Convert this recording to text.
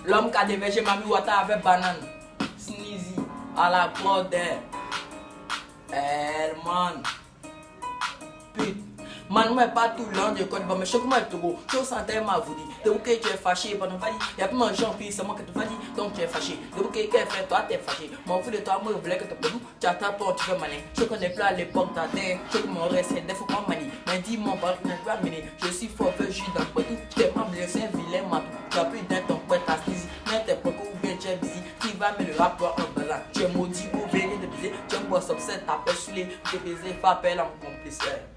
L'homme qui a dévergé Mami Wata avec banane. Sneezy. À la porte d'elle. Man. Putain. Man, moi, pas tout le long de code, mais je suis comme un togo. Je suis ma vous dit. De vous que tu es fâché, pendant que il y a plus de gens, puis c'est moi qui te fâché, donc tu es fâché. De vous que tu es fait, toi, tu es fâché. M'en fous de toi, moi, je voulais que tu peux. Tu attends, toi, tu fais maner. Je connais plus à l'époque, t'as des. Je m'en reste, des fois pas manie. Mais dis-moi, par une grande mini. Je suis fort, je suis dans le poitou. Tu t'es pas blessé, vilain, matou. Tu as plus d'un ton poète à sneezy. Mais t'es pas ou bien tu es busy. Qui va me le rapport en blanc. Tu es maudit pour venir de baiser. Tu es un boss obsède, t'as pêché sur les baiser, fais appel en complice.